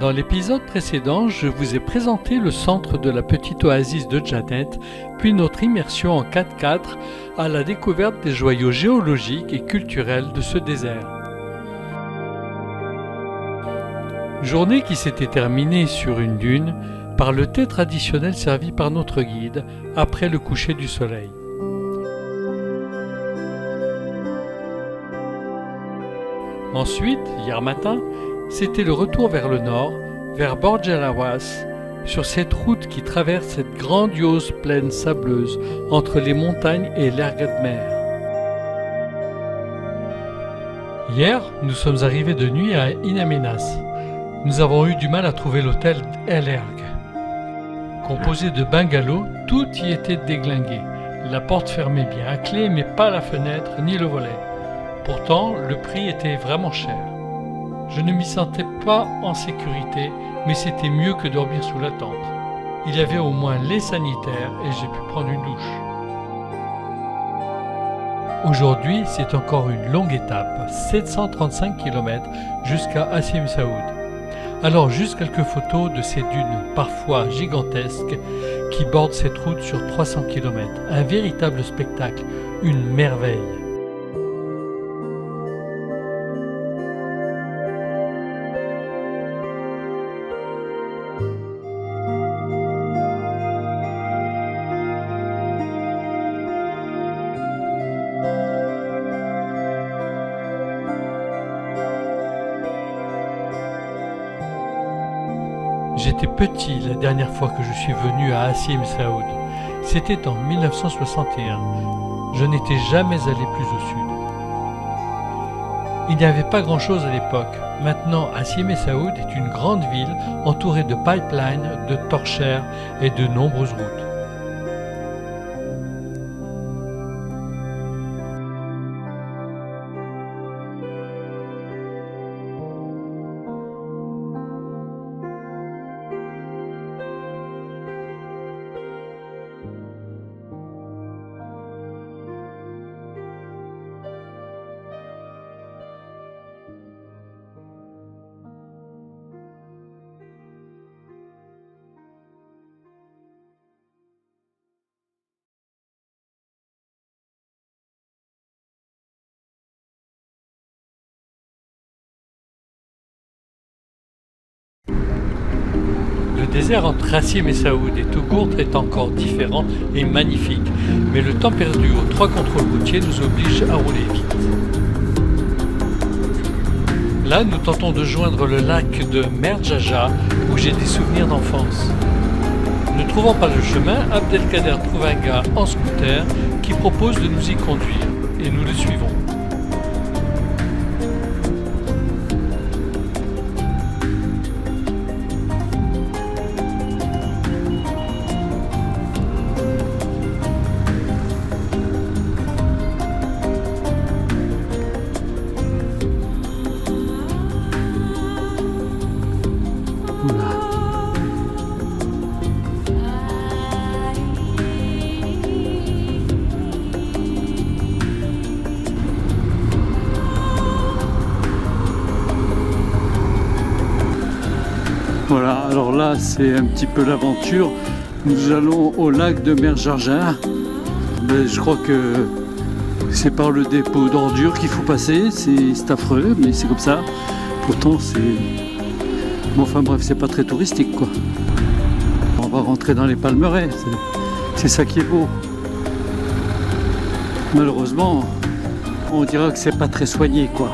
Dans l'épisode précédent, je vous ai présenté le centre de la petite oasis de Janet, puis notre immersion en 4x4 à la découverte des joyaux géologiques et culturels de ce désert. Journée qui s'était terminée sur une dune par le thé traditionnel servi par notre guide après le coucher du soleil. Ensuite, hier matin, c'était le retour vers le nord, vers Borjalawas, sur cette route qui traverse cette grandiose plaine sableuse entre les montagnes et l'erg de mer. Hier, nous sommes arrivés de nuit à In Amenas. Nous avons eu du mal à trouver l'hôtel El Erg. Composé de bungalows, tout y était déglingué. La porte fermait bien à clé, mais pas la fenêtre ni le volet. Pourtant, le prix était vraiment cher. Je ne m'y sentais pas en sécurité, mais c'était mieux que dormir sous la tente. Il y avait au moins les sanitaires et j'ai pu prendre une douche. Aujourd'hui, c'est encore une longue étape, 735 km jusqu'à Hassim Saoud. Alors juste quelques photos de ces dunes, parfois gigantesques, qui bordent cette route sur 300 km. Un véritable spectacle, une merveille. J'étais petit la dernière fois que je suis venu à Hassim Saoud. C'était en 1961. Je n'étais jamais allé plus au sud. Il n'y avait pas grand-chose à l'époque. Maintenant, Hassim Saoud est une grande ville entourée de pipelines, de torchères et de nombreuses routes. Le désert entre Hassim et Saoud et Tougourt est encore différent et magnifique, mais le temps perdu aux 3 contrôles routiers nous oblige à rouler vite. Là, nous tentons de joindre le lac de Merjaja, où j'ai des souvenirs d'enfance. Ne trouvant pas le chemin, Abdelkader trouve un gars en scooter qui propose de nous y conduire, et nous le suivons. Voilà, alors là c'est un petit peu l'aventure. Nous allons au lac de Merjaja. Je crois que c'est par le dépôt d'ordures qu'il faut passer. C'est affreux, mais c'est comme ça. Pourtant Bon, enfin bref, c'est pas très touristique quoi. On va rentrer dans les palmeraies, c'est ça qui est beau. Malheureusement, on dira que c'est pas très soigné quoi.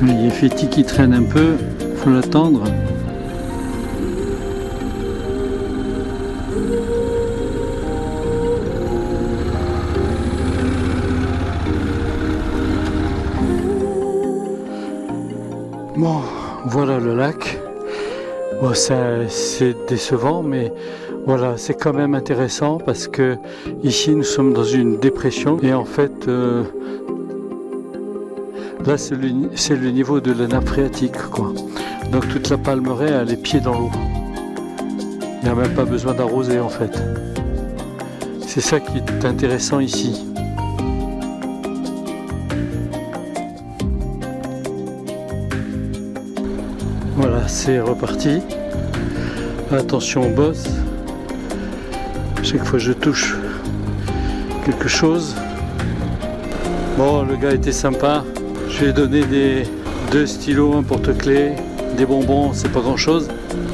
Il y a Féti qui traîne un peu, faut l'attendre. Bon, voilà le lac. Bon, c'est décevant, mais voilà, c'est quand même intéressant parce que ici nous sommes dans une dépression et en fait là c'est le niveau de la nappe phréatique quoi. Donc toute la palmeraie a les pieds dans l'eau. Il n'y a même pas besoin d'arroser en fait. C'est ça qui est intéressant ici. Voilà, c'est reparti. Attention aux bosses. Chaque fois je touche quelque chose. Bon, le gars était sympa. Je lui ai donné deux stylos, un porte-clés, des bonbons, c'est pas grand chose.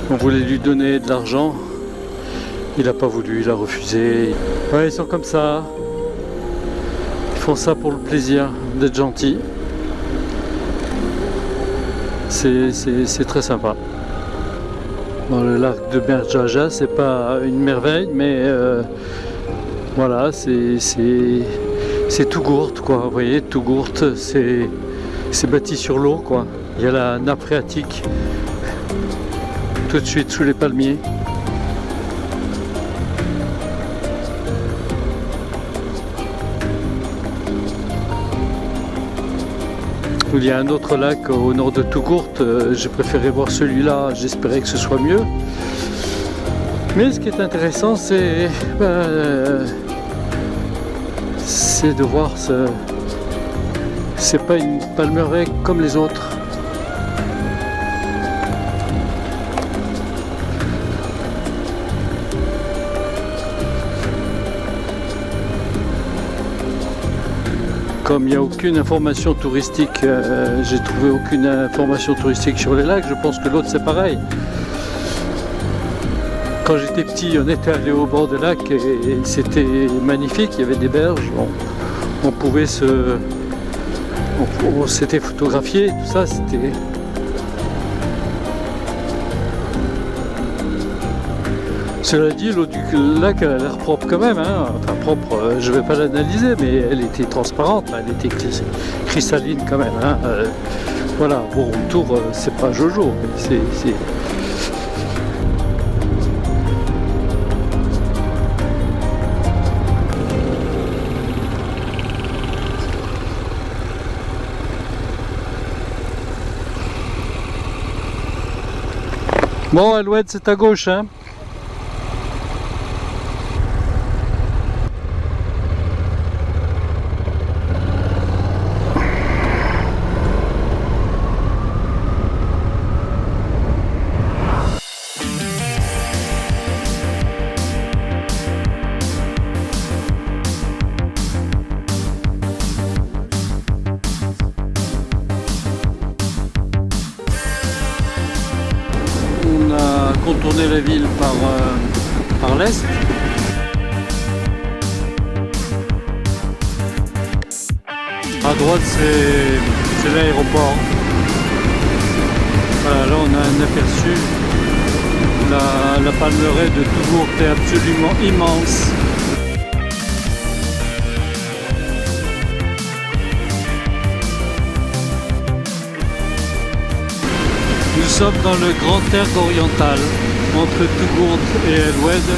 On voulait lui donner de l'argent. Il n'a pas voulu, il a refusé. Ouais, ils sont comme ça. Ils font ça pour le plaisir d'être gentils. C'est très sympa. Bon, le lac de Mer Jarjah, c'est pas une merveille, mais voilà, c'est Tougourt, quoi. Vous voyez, Tougourt, c'est bâti sur l'eau, quoi. Il y a la nappe phréatique tout de suite sous les palmiers. Il y a un autre lac au nord de Tougourt, j'ai préféré voir celui-là, j'espérais que ce soit mieux. Mais ce qui est intéressant, c'est de voir c'est pas une palmeraie comme les autres. Comme il n'y a aucune information touristique, j'ai trouvé aucune information touristique sur les lacs, je pense que l'autre c'est pareil. Quand j'étais petit, on était allé au bord du lac et c'était magnifique, il y avait des berges, on pouvait on s'était photographié, tout ça, c'était... Cela dit, l'eau du lac a l'air propre quand même, hein. Enfin propre, je ne vais pas l'analyser, mais elle était transparente, elle était cristalline quand même. Hein. Voilà, bon, autour, c'est pas Jojo, mais c'est... Bon, Alouette, c'est à gauche, hein. On a contourné la ville par l'est. À droite, c'est l'aéroport. Voilà, là on a un aperçu. La palmeraie de Tougourt est absolument immense. Nous sommes dans le Grand Erg oriental, entre Tougourt et Alouette.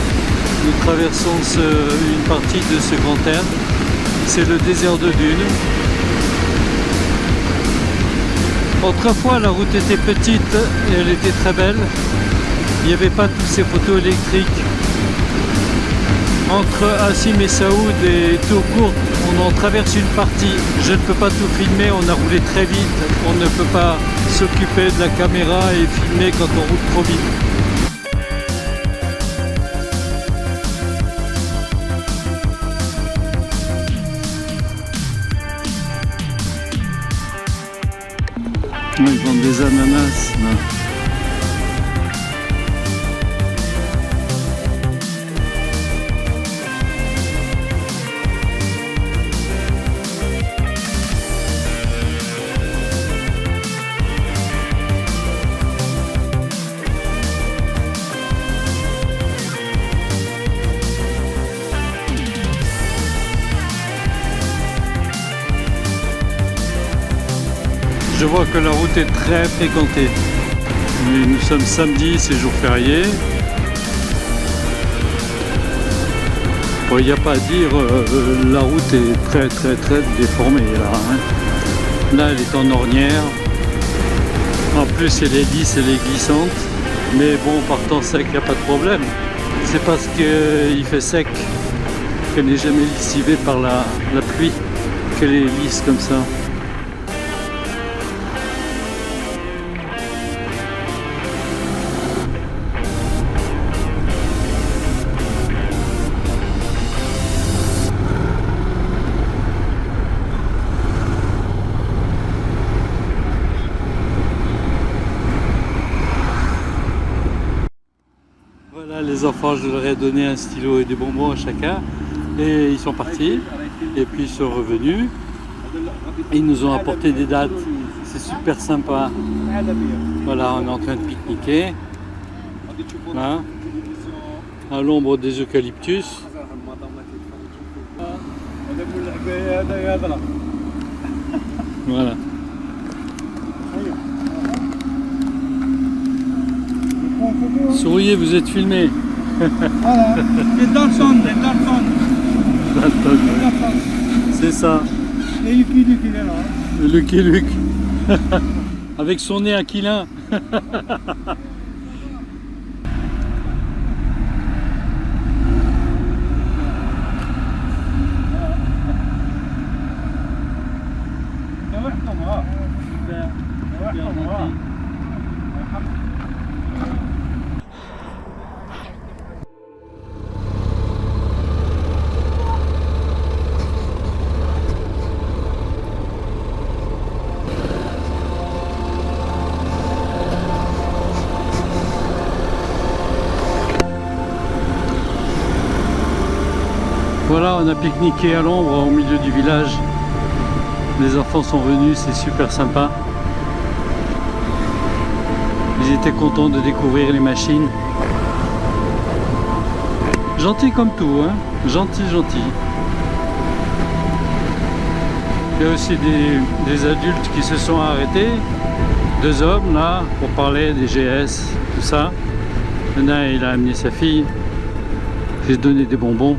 Nous traversons une partie de ce Grand Erg. C'est le désert de dunes. Autrefois, la route était petite et elle était très belle. Il n'y avait pas tous ces poteaux électriques. Entre Assim et Saoud et Tourcourt, on en traverse une partie. Je ne peux pas tout filmer, on a roulé très vite. On ne peut pas s'occuper de la caméra et filmer quand on roule trop vite. Ils vendent des ananas là. Je vois que la route est très fréquentée. Mais nous sommes samedi, c'est jour férié. Bon, il n'y a pas à dire, la route est très déformée là. Hein. Là, elle est en ornière. En plus, elle est lisse, elle est glissante. Mais bon, partant sec, il n'y a pas de problème. C'est parce qu'il fait sec qu'elle n'est jamais lessivée par la pluie qu'elle est lisse comme ça. Voilà, les enfants, je leur ai donné un stylo et des bonbons à chacun et ils sont partis et puis ils sont revenus. Ils nous ont apporté des dattes, c'est super sympa. Voilà, on est en train de pique-niquer hein, à l'ombre des eucalyptus. Voilà. Souriez, vous êtes filmé. Voilà, les Dalton, les Dalton. Dalton, c'est ça. Et Lucky Luke, il est là. Lucky Luke. Avec son nez aquilin. Voilà, on a pique-niqué à l'ombre au milieu du village. Les enfants sont venus, c'est super sympa. Ils étaient contents de découvrir les machines. Gentil comme tout, hein. Gentil. Il y a aussi des adultes qui se sont arrêtés. 2 hommes là, pour parler des GS, tout ça. L'un, il a amené sa fille. J'ai donné des bonbons.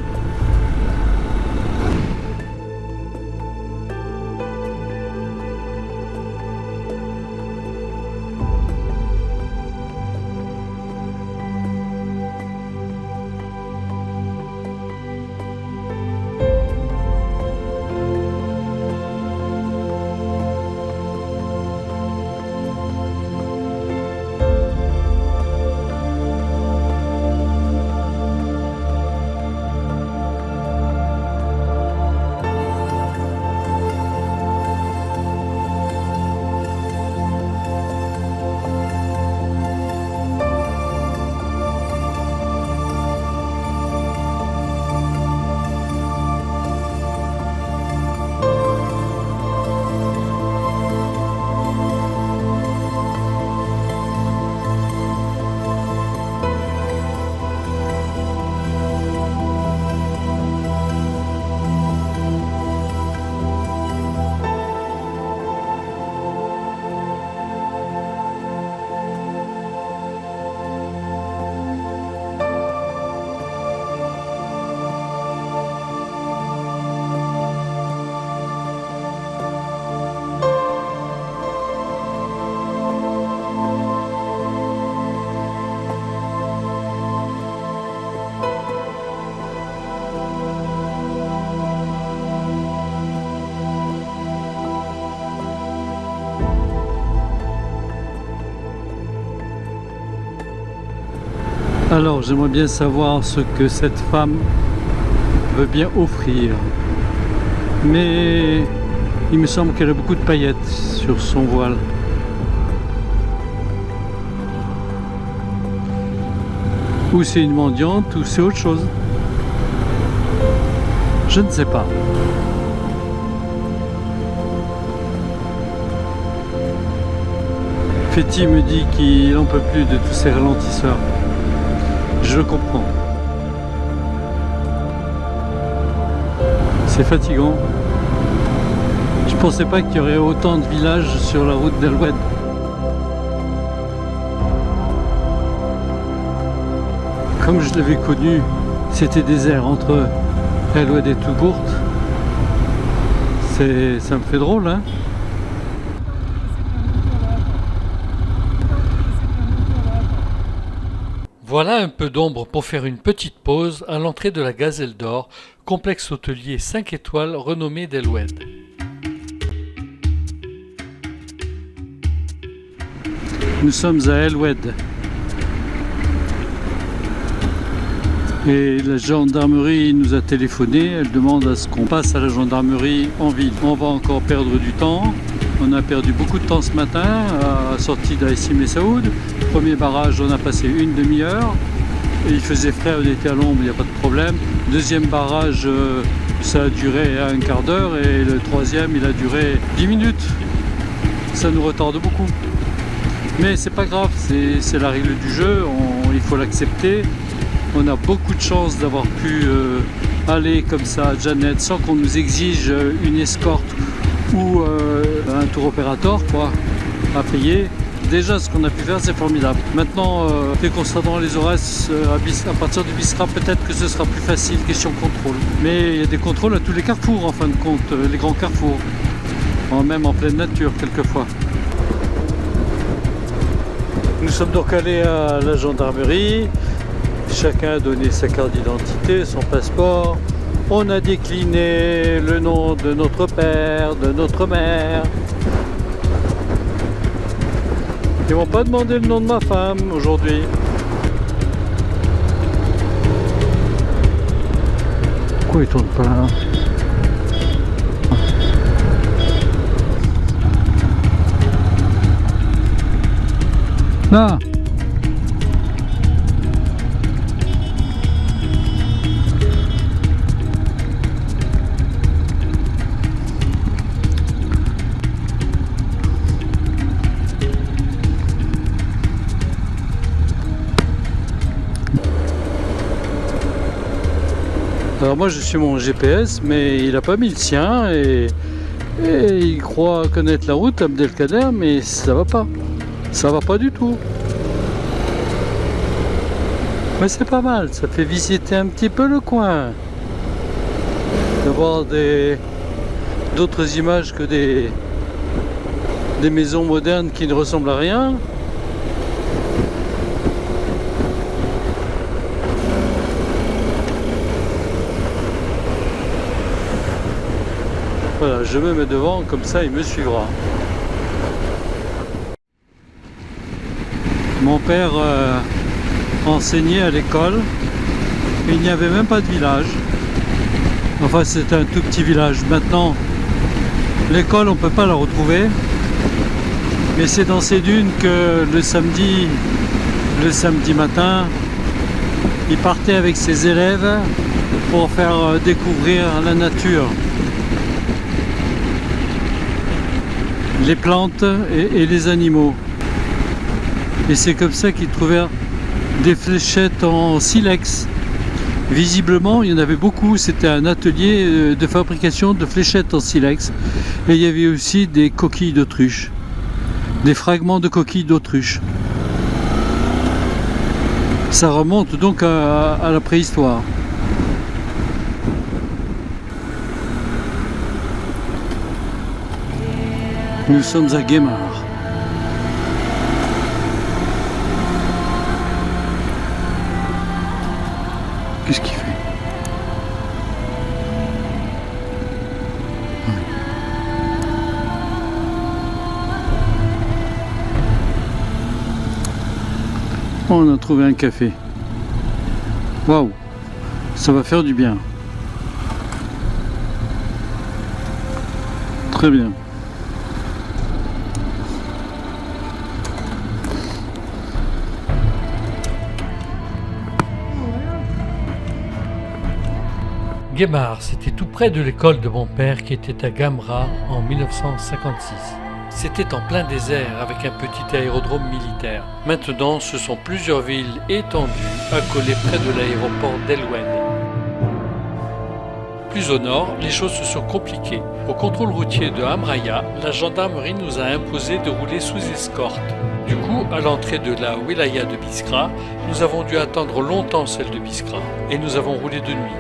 Alors, j'aimerais bien savoir ce que cette femme veut bien offrir. Mais il me semble qu'elle a beaucoup de paillettes sur son voile. Ou c'est une mendiante, ou c'est autre chose. Je ne sais pas. Fetty me dit qu'il n'en peut plus de tous ces ralentisseurs. Je le comprends. C'est fatigant. Je pensais pas qu'il y aurait autant de villages sur la route d'El Oued. Comme je l'avais connu, c'était désert entre El Oued et Tougourt. Ça me fait drôle, hein. Voilà un peu d'ombre pour faire une petite pause à l'entrée de la Gazelle d'Or, complexe hôtelier 5 étoiles renommé d'El Oued. Nous sommes à El Oued. Et la gendarmerie nous a téléphoné, elle demande à ce qu'on passe à la gendarmerie en ville. On va encore perdre du temps. On a perdu beaucoup de temps ce matin à la sortie d'Aïssi Messaoud. Premier barrage, on a passé une demi-heure. Et il faisait frais, on était à l'ombre, il n'y a pas de problème. Deuxième barrage, ça a duré un quart d'heure. Et le troisième, il a duré 10 minutes. Ça nous retarde beaucoup. Mais c'est pas grave, c'est la règle du jeu, il faut l'accepter. On a beaucoup de chance d'avoir pu aller comme ça à Janet sans qu'on nous exige une escorte ou un tour opérateur quoi, à payer. Déjà ce qu'on a pu faire c'est formidable. Maintenant dès qu'on sera dans les horaires à partir du Biskra peut-être que ce sera plus facile question contrôle. Mais il y a des contrôles à tous les carrefours en fin de compte, les grands carrefours. Même en pleine nature quelquefois. Nous sommes donc allés à la gendarmerie. Chacun a donné sa carte d'identité, son passeport. On a décliné le nom de notre père, de notre mère. Ils m'ont pas demandé le nom de ma femme aujourd'hui. Pourquoi ils tournent pas là ? Là. Alors moi je suis mon GPS mais il a pas mis le sien et il croit connaître la route Abdelkader mais ça va pas. Ça va pas du tout. Mais c'est pas mal, ça fait visiter un petit peu le coin. D'avoir d'autres images que des maisons modernes qui ne ressemblent à rien. Voilà, je me mets devant, comme ça il me suivra. Mon père enseignait à l'école, il n'y avait même pas de village. Enfin c'était un tout petit village. Maintenant, l'école on ne peut pas la retrouver. Mais c'est dans ces dunes que le samedi matin, il partait avec ses élèves pour faire découvrir la nature. Les plantes et les animaux. Et c'est comme ça qu'ils trouvèrent des fléchettes en silex. Visiblement, il y en avait beaucoup. C'était un atelier de fabrication de fléchettes en silex. Et il y avait aussi des coquilles d'autruche. Des fragments de coquilles d'autruche. Ça remonte donc à la préhistoire. Nous sommes à Guémar. Qu'est-ce qu'il fait ? On a trouvé un café. Waouh, ça va faire du bien. Très bien. Guémar, c'était tout près de l'école de mon père qui était à Gamra en 1956. C'était en plein désert avec un petit aérodrome militaire. Maintenant, ce sont plusieurs villes étendues accolées près de l'aéroport d'Elwen. Plus au nord, les choses se sont compliquées. Au contrôle routier de Hamraya, la gendarmerie nous a imposé de rouler sous escorte. Du coup, à l'entrée de la wilaya de Biskra, nous avons dû attendre longtemps celle de Biskra et nous avons roulé de nuit.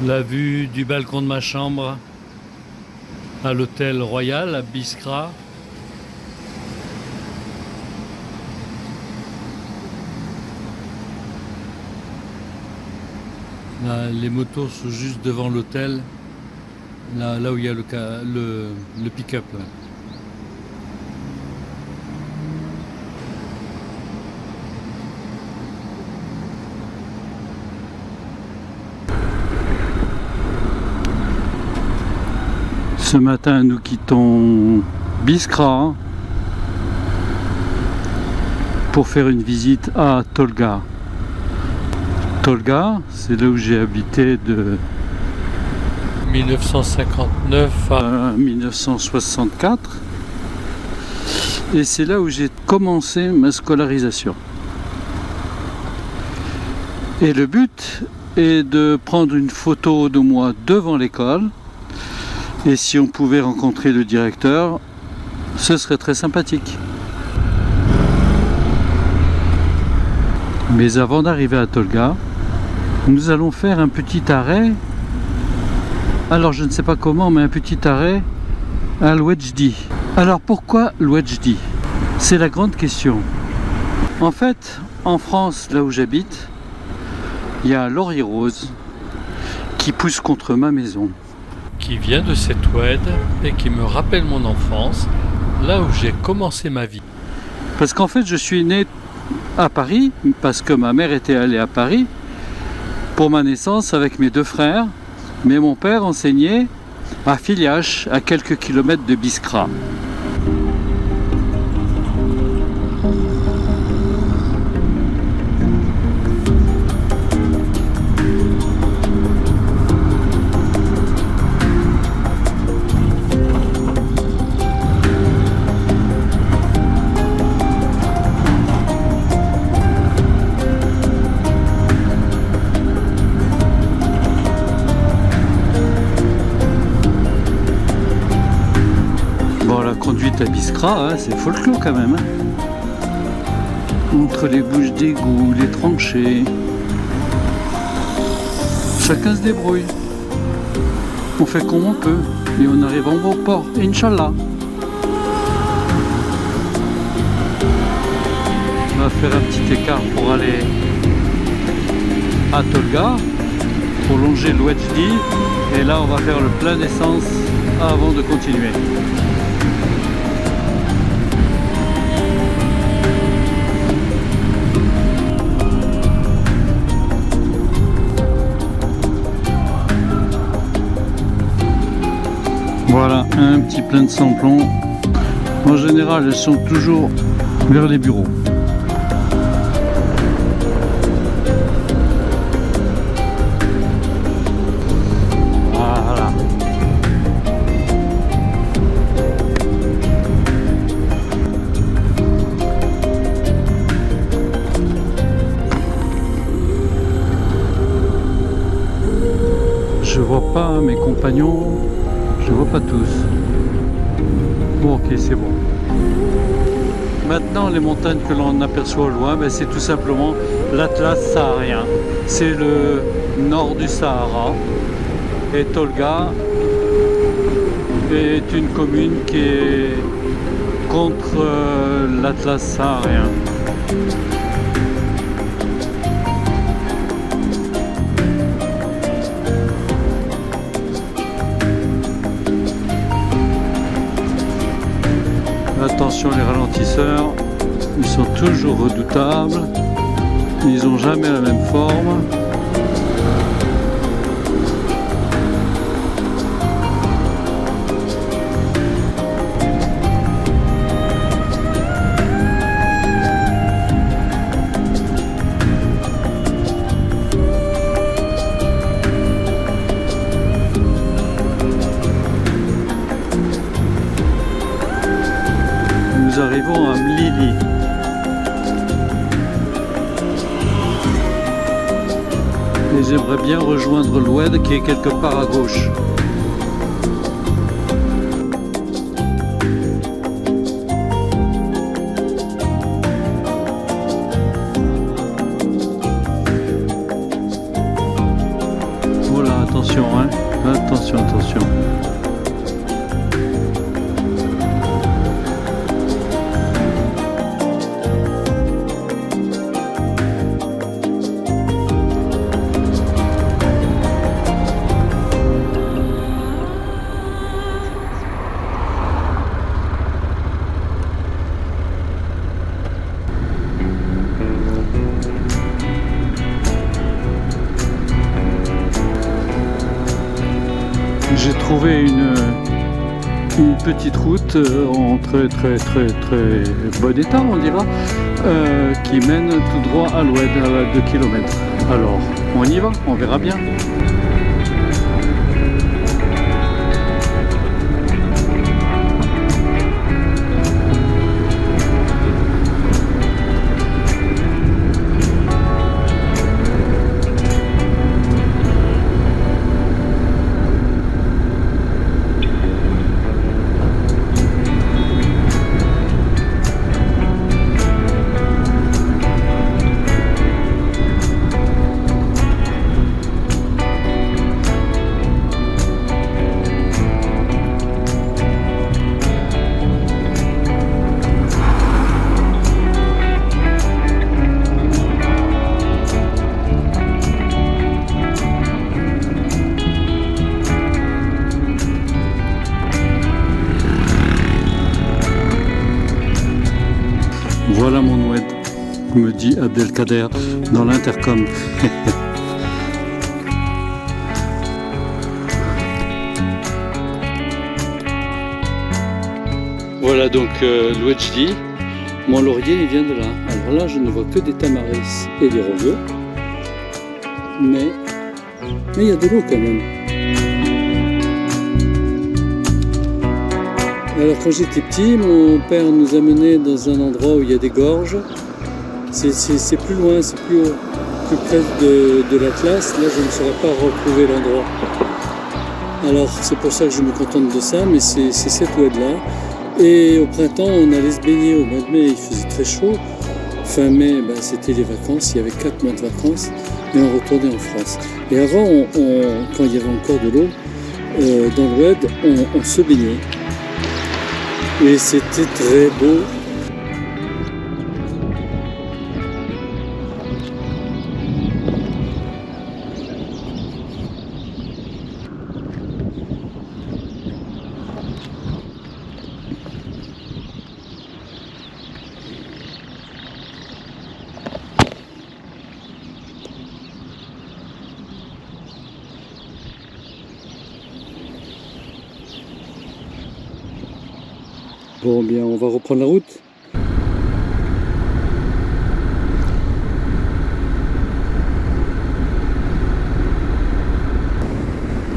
La vue du balcon de ma chambre à l'hôtel Royal à Biskra. Là, les motos sont juste devant l'hôtel, là où il y a le pick-up. Ce matin, nous quittons Biskra pour faire une visite à Tolga. Tolga, c'est là où j'ai habité de 1959 à 1964 et c'est là où j'ai commencé ma scolarisation. Et le but est de prendre une photo de moi devant l'école. Et si on pouvait rencontrer le directeur, ce serait très sympathique. Mais avant d'arriver à Tolga, nous allons faire un petit arrêt. Alors je ne sais pas comment, mais un petit arrêt à l'Ouedjdi. Alors pourquoi l'Ouedjdi? C'est la grande question. En fait, en France, là où j'habite, il y a un laurier rose qui pousse contre ma maison. qui vient de cette oued et qui me rappelle mon enfance, là où j'ai commencé ma vie. Parce qu'en fait, je suis né à Paris, parce que ma mère était allée à Paris pour ma naissance avec mes deux frères. Mais mon père enseignait à Filiache, à quelques kilomètres de Biskra. Conduite à Biskra, hein, c'est folklore quand même. Hein. Entre les bouches d'égout, les tranchées. Chacun se débrouille. On fait comme on peut. Et on arrive en bon port. Inch'Allah. On va faire un petit écart pour aller à Tolga, pour longer le Wedjdi. Et là, on va faire le plein d'essence avant de continuer. Voilà, un petit plein de sans-plomb. En général, elles sont toujours vers les bureaux. Voilà. Je vois pas mes compagnons. Je vois pas tous. Bon, ok, c'est bon. Maintenant, les montagnes que l'on aperçoit au loin, ben, c'est tout simplement l'Atlas saharien. C'est le nord du Sahara. Et Tolga est une commune qui est contre l'Atlas saharien. Attention les ralentisseurs, ils sont toujours redoutables, ils n'ont jamais la même forme. Nous arrivons à Mlili. Et j'aimerais bien rejoindre l'Oued qui est quelque part à gauche. Voilà, attention, hein. Attention, attention. J'ai trouvé une petite route en très bon état, on dira, qui mène tout droit à l'oued à 2 km. Alors, on y va, on verra bien. Voilà mon oued, me dit Abdelkader dans l'intercom. Voilà donc l'Ouedjdi. Mon laurier il vient de là. Alors là je ne vois que des tamaris et des roseaux. Mais il y a de l'eau quand même. Alors quand j'étais petit, mon père nous amenait dans un endroit où il y a des gorges. C'est plus loin, c'est plus haut, plus près de l'Atlas. Là je ne saurais pas retrouver l'endroit. Alors c'est pour ça que je me contente de ça, mais c'est cette oued-là. Et au printemps, on allait se baigner. Au mois de mai, il faisait très chaud. Fin mai, c'était les vacances. Il y avait 4 mois de vacances. Et on retournait en France. Et avant, quand il y avait encore de l'eau, dans l'oued, on se baignait. Et c'était très beau. Bon, bien, on va reprendre la route.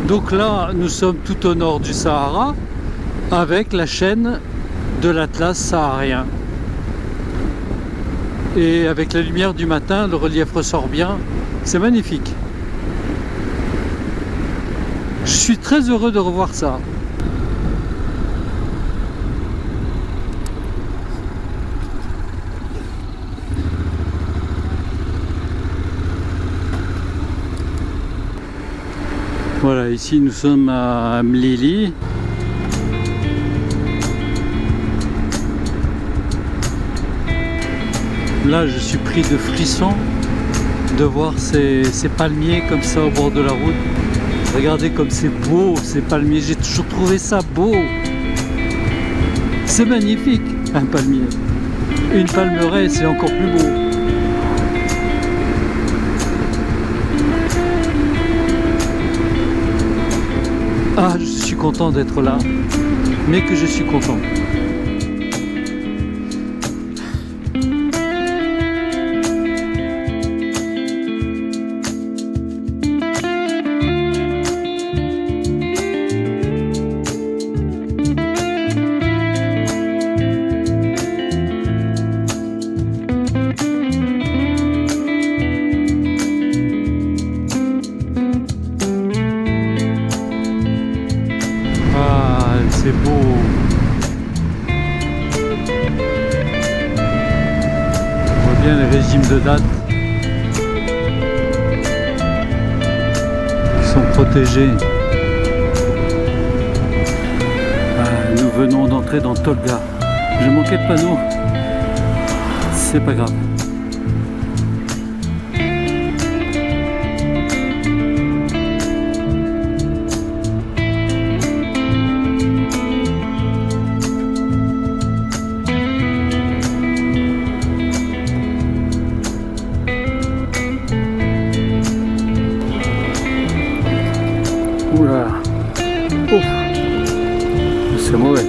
Donc là, nous sommes tout au nord du Sahara, avec la chaîne de l'Atlas saharien. Et avec la lumière du matin, le relief ressort bien. C'est magnifique. Je suis très heureux de revoir ça. Voilà, ici nous sommes à Mlili. Là, je suis pris de frissons de voir ces palmiers comme ça au bord de la route. Regardez comme c'est beau, ces palmiers. J'ai toujours trouvé ça beau. C'est magnifique, un palmier. Une palmeraie, c'est encore plus beau. Ah, je suis content d'être là, mais que je suis content. C'est beau. On voit bien les régimes de date qui sont protégés. Nous venons d'entrer dans Tolga. J'ai manqué de panneau. C'est pas grave. Oula, ouf, c'est mauvais.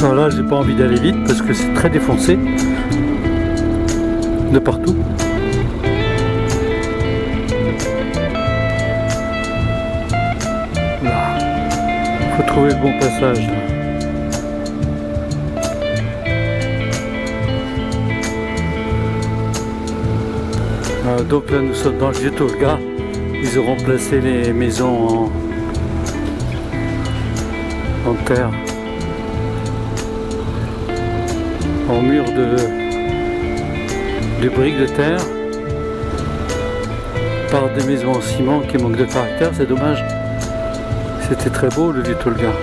Alors là, j'ai pas envie d'aller vite parce que c'est très défoncé de partout. Là, faut trouver le bon passage. Là. Donc là, nous sommes dans le vieux Tolga. Ils auront placé les maisons en terre. En mur de briques de terre par des maisons en ciment qui manquent de caractère, c'est dommage. C'était très beau le vieux Tolga.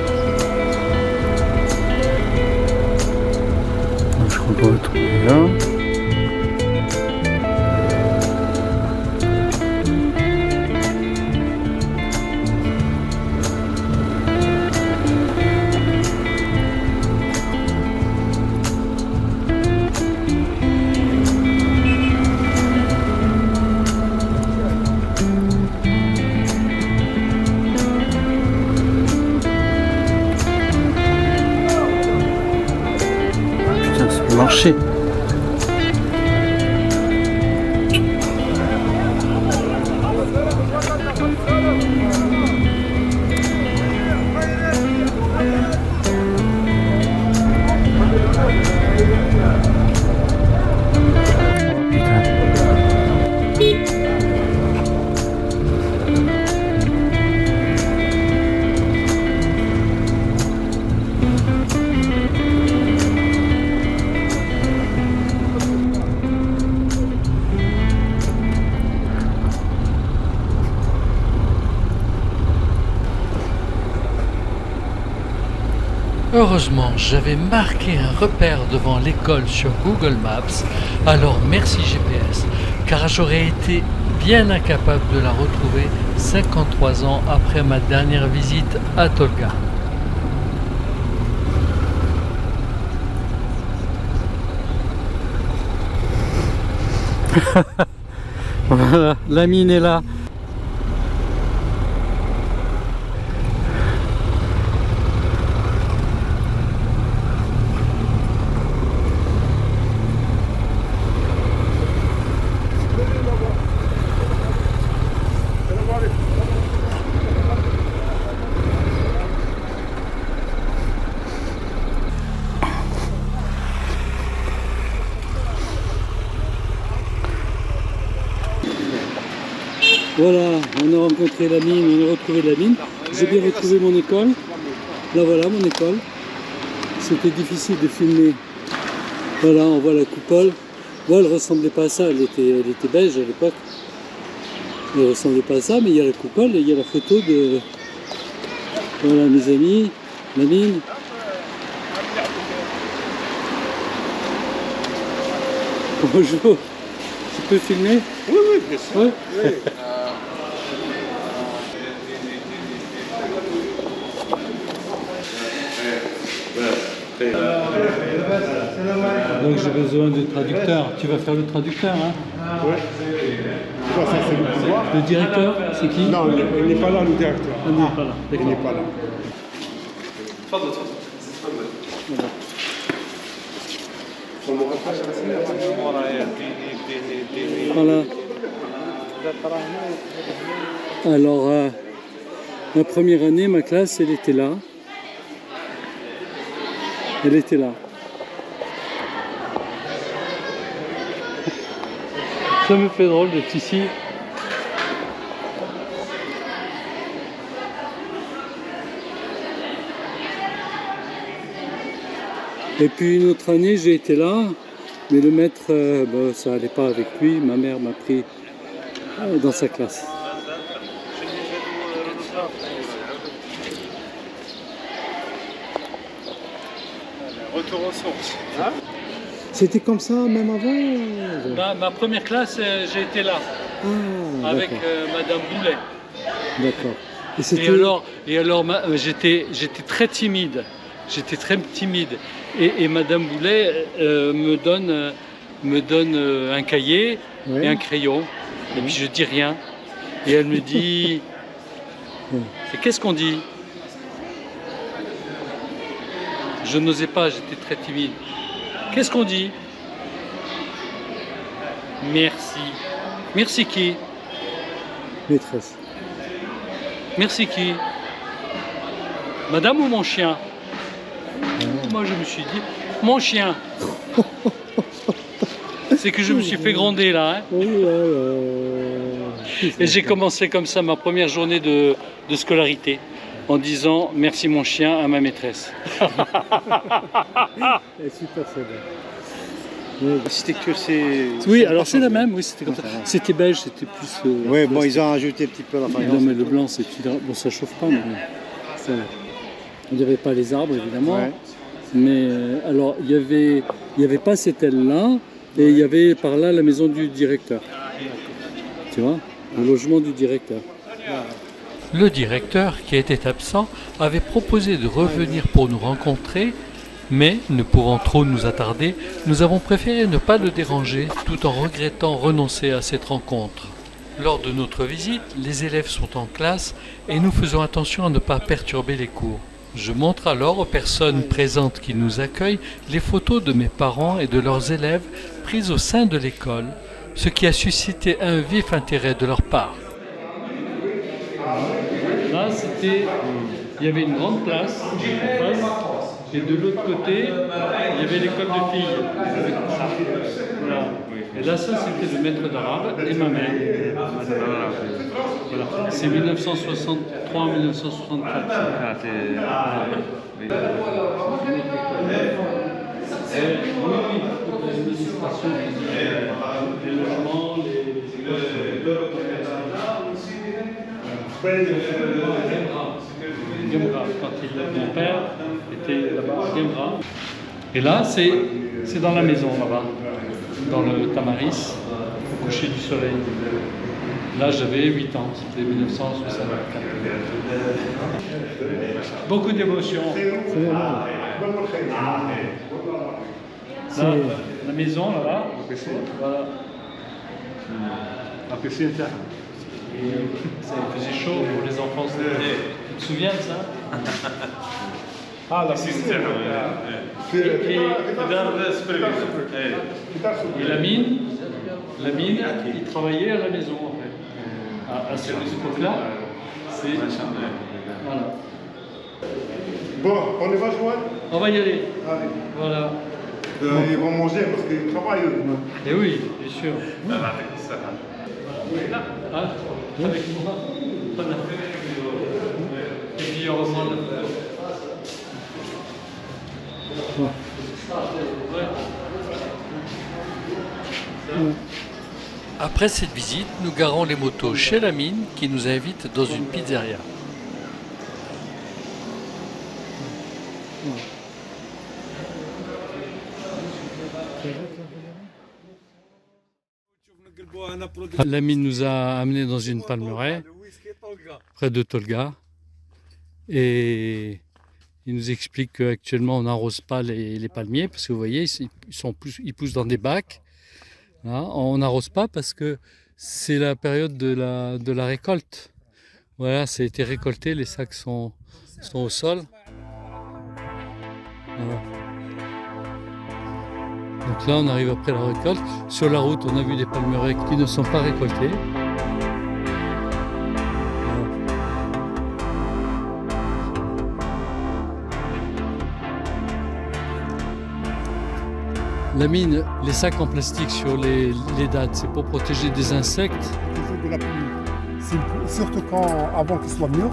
Je crois On va retrouver là. Putain, c'est le marché. Heureusement, j'avais marqué un repère devant l'école sur Google Maps, alors merci GPS, car j'aurais été bien incapable de la retrouver 53 ans après ma dernière visite à Tolga. Voilà, la mine est là. Voilà, on a rencontré la mine, on a retrouvé la mine. J'ai bien retrouvé mon école. Là voilà mon école. C'était difficile de filmer. Voilà, on voit la coupole. Bon, elle ne ressemblait pas à ça, elle était beige à l'époque. Elle ne ressemblait pas à ça, mais il y a la coupole et il y a la photo de... Voilà mes amis, la mine. Bonjour, tu peux filmer? Oui, oui, bien sûr. Ouais. Oui. Donc j'ai besoin de traducteur. Tu vas faire le traducteur, hein? Ouais. C'est quoi ça, c'est le pouvoir? Le directeur, c'est qui? Non, il n'est pas là, le directeur. Il n'est pas là. Il n'est pas là. Voilà. Alors, ma première année, ma classe, elle était là. Elle était là. Ça me fait drôle d'être ici. Et puis une autre année, j'ai été là, mais le maître, ça allait pas avec lui. Ma mère m'a pris dans sa classe. Retour aux sources. C'était comme ça même avant? Ma première classe, j'ai été là, Ah, avec d'accord. Madame Boulet. D'accord. Et c'était... Et alors j'étais très timide. J'étais très timide. Et Madame Boulet me donne un cahier Ouais. et un crayon. Et puis je dis rien. Et elle me dit... Et qu'est-ce qu'on dit? Je n'osais pas, j'étais très timide. Qu'est-ce qu'on dit? Merci. Merci qui? Maîtresse. Merci qui? Madame ou mon chien? Moi je me suis dit, mon chien. C'est que je me suis fait gronder là. Hein. Oh là là. Et j'ai commencé comme ça ma première journée de scolarité en disant merci mon chien à ma maîtresse. Elle est super celle-là. L'architecture, c'est... Oui, alors c'est la même, oui, c'était comme ça. C'était beige, c'était plus... Oui, bon, ils ont ajouté un petit peu la faïence. Non, mais le blanc, c'est... Bon, ça chauffe pas, mais... Ça... Il n'y avait pas les arbres, évidemment. Ouais. Mais alors, il y avait pas cette aile-là, et il y avait par là la maison du directeur. Tu vois, le logement du directeur. Le directeur, qui était absent, avait proposé de revenir pour nous rencontrer, mais, ne pouvant trop nous attarder, nous avons préféré ne pas le déranger, tout en regrettant renoncer à cette rencontre. Lors de notre visite, les élèves sont en classe et nous faisons attention à ne pas perturber les cours. Je montre alors aux personnes présentes qui nous accueillent les photos de mes parents et de leurs élèves prises au sein de l'école, ce qui a suscité un vif intérêt de leur part. Là, il y avait une grande place en face, et de l'autre côté, il y avait l'école de filles. Voilà. Et là, ça, c'était le maître d'arabe et ma mère. Voilà. C'est 1963-1964. Les logements, Gemra, quand mon père était là-bas à Gemra. Et là, c'est dans la maison, là-bas, dans le Tamaris, au coucher du soleil. Là, j'avais 8 ans, c'était 1964. Beaucoup d'émotions. Là, la maison, là-bas, voilà. La PC interne. Ça faisait chaud pour les enfants. Tu te souviens de ça? Ah, la PC interne. Et la mine, il travaillait à la maison en fait. À cette époque-là, c'est. Voilà. Bon, on y va, Joël? On va y aller. Allez. Voilà. Ils vont manger parce qu'ils travaillent, eux. Et oui, bien sûr. Ah, avec moi. Voilà. Et puis on reprend la Après cette visite, nous garons les motos chez Lamine qui nous invite dans une pizzeria. Lamine nous a amenés dans une palmeraie près de Tolga et il nous explique qu'actuellement on n'arrose pas les palmiers parce que vous voyez ils poussent dans des bacs. Là, on n'arrose pas parce que c'est la période de la récolte. Voilà, ça a été récolté, les sacs sont au sol. Voilà. Donc là, on arrive après la récolte. Sur la route, on a vu des palmeraies qui ne sont pas récoltées. Lamine, les sacs en plastique sur les dattes, c'est pour protéger des insectes. Protéger de la pluie. Surtout avant qu'ils soient mûrs.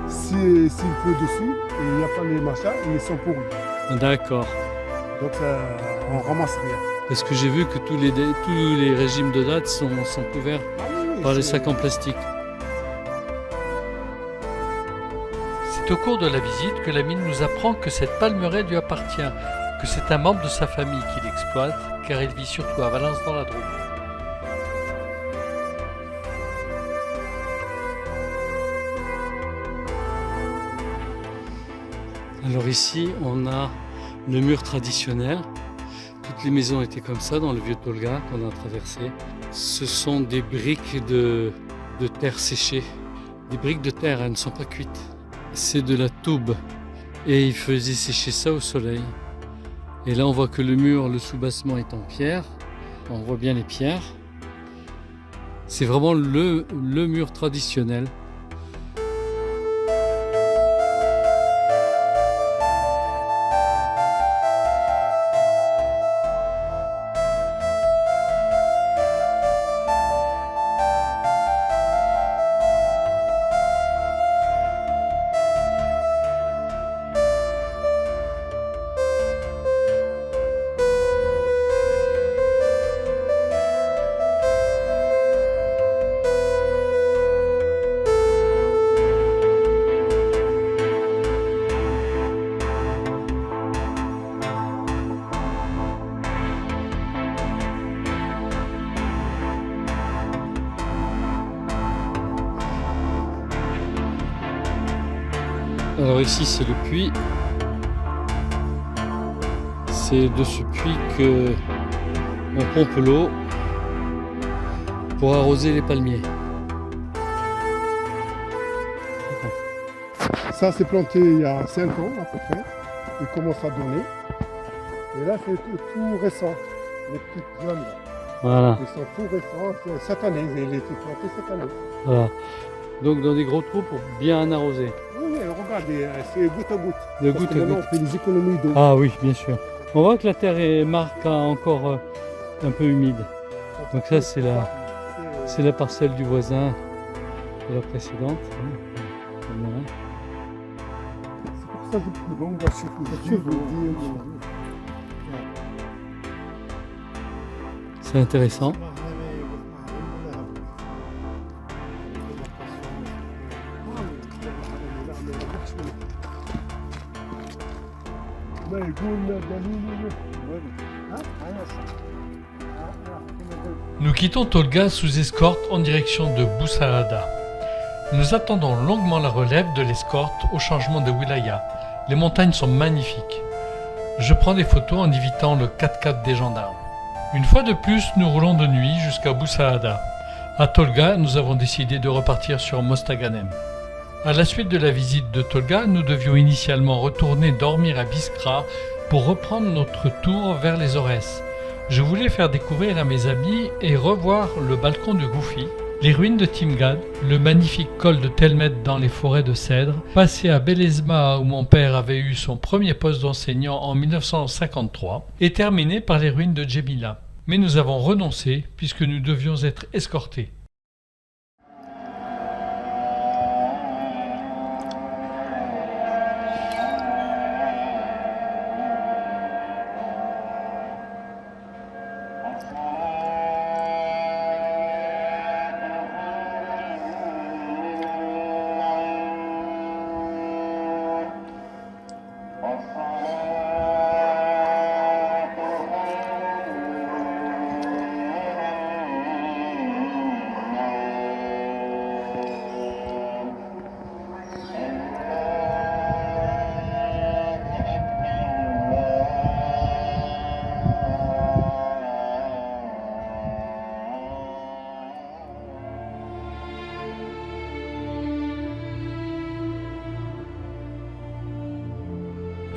S'il pleut dessus et il n'y a pas les machins, ils sont pourris. D'accord. Donc on ramasse rien. Parce que j'ai vu que tous les régimes de dattes sont couverts par les sacs en plastique. C'est au cours de la visite que Lamine nous apprend que cette palmeraie lui appartient, que c'est un membre de sa famille qui l'exploite, car il vit surtout à Valence dans la Drôme. Alors ici, on a le mur traditionnel. Toutes les maisons étaient comme ça dans le vieux Tolga qu'on a traversé. Ce sont des briques de terre séchée. Des briques de terre, elles ne sont pas cuites. C'est de la toube. Et ils faisaient sécher ça au soleil. Et là, on voit que le mur, le soubassement est en pierre. On voit bien les pierres. C'est vraiment le mur traditionnel. Alors ici c'est le puits. C'est de ce puits que on pompe l'eau pour arroser les palmiers. Ça, c'est planté il y a 5 ans à peu près. Il commence à donner. Et là, c'est tout récent. Les petites jeunes, là. Voilà. Ils sont tout récents. C'est cette année, il a été planté cette année. Voilà. Donc dans des gros trous pour bien arroser. Oui, regardez, c'est goutte à goutte. De Parce goutte que à maintenant, goutte. on fait des économies d'eau. Ah oui, bien sûr. On voit que la terre est marque encore un peu humide. Donc ça c'est la parcelle du voisin de la précédente. Voilà. C'est pour ça que je peux donc gâcher tout. C'est intéressant. Nous quittons Tolga sous escorte en direction de Boussahada. Nous attendons longuement la relève de l'escorte au changement de wilaya. Les montagnes sont magnifiques. Je prends des photos en évitant le 4x4 des gendarmes. Une fois de plus, nous roulons de nuit jusqu'à Boussahada. À Tolga, nous avons décidé de repartir sur Mostaganem. À la suite de la visite de Tolga, nous devions initialement retourner dormir à Biskra pour reprendre notre tour vers les Aurès. Je voulais faire découvrir à mes amis et revoir le balcon de Goufi, les ruines de Timgad, le magnifique col de Telmet dans les forêts de cèdres, passer à Belezma où mon père avait eu son premier poste d'enseignant en 1953 et terminer par les ruines de Djebila. Mais nous avons renoncé puisque nous devions être escortés.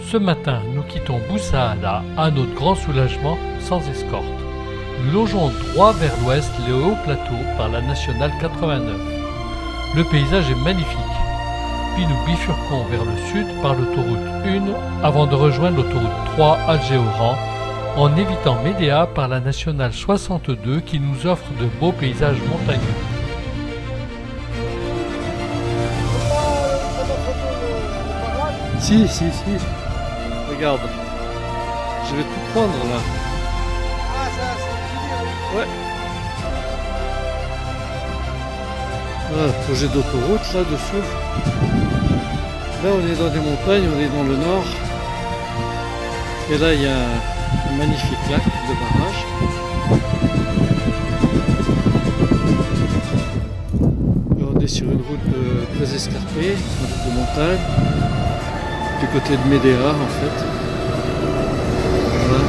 Ce matin, nous quittons Boussahada à notre grand soulagement sans escorte. Nous longeons droit vers l'ouest les hauts plateaux par la nationale 89. Le paysage est magnifique. Puis nous bifurquons vers le sud par l'autoroute 1 avant de rejoindre l'autoroute 3 Alger-Oran en évitant Médéa par la nationale 62 qui nous offre de beaux paysages montagneux. Si. Regarde. Je vais tout prendre là. Ah, ça, c'est Ouais. Voilà, projet d'autoroute là-dessous. Là on est dans des montagnes, on est dans le nord. Et là il y a un magnifique lac de barrage. Et on est sur une route très escarpée, une route de montagne. Du côté de Médéa en fait. Voilà.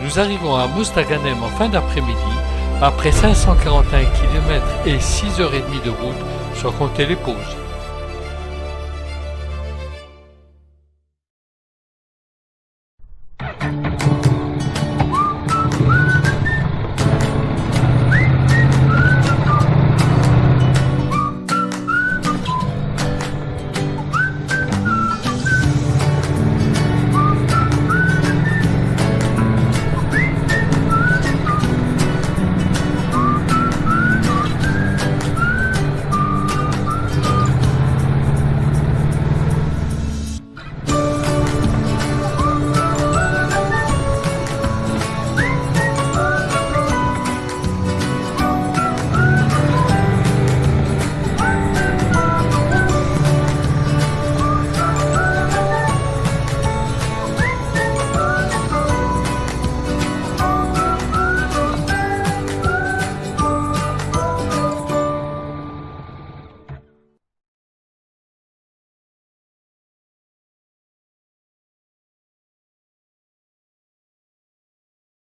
Nous arrivons à Mostaganem en fin d'après-midi, après 541 km et 6h30 de route, sans compter les pauses.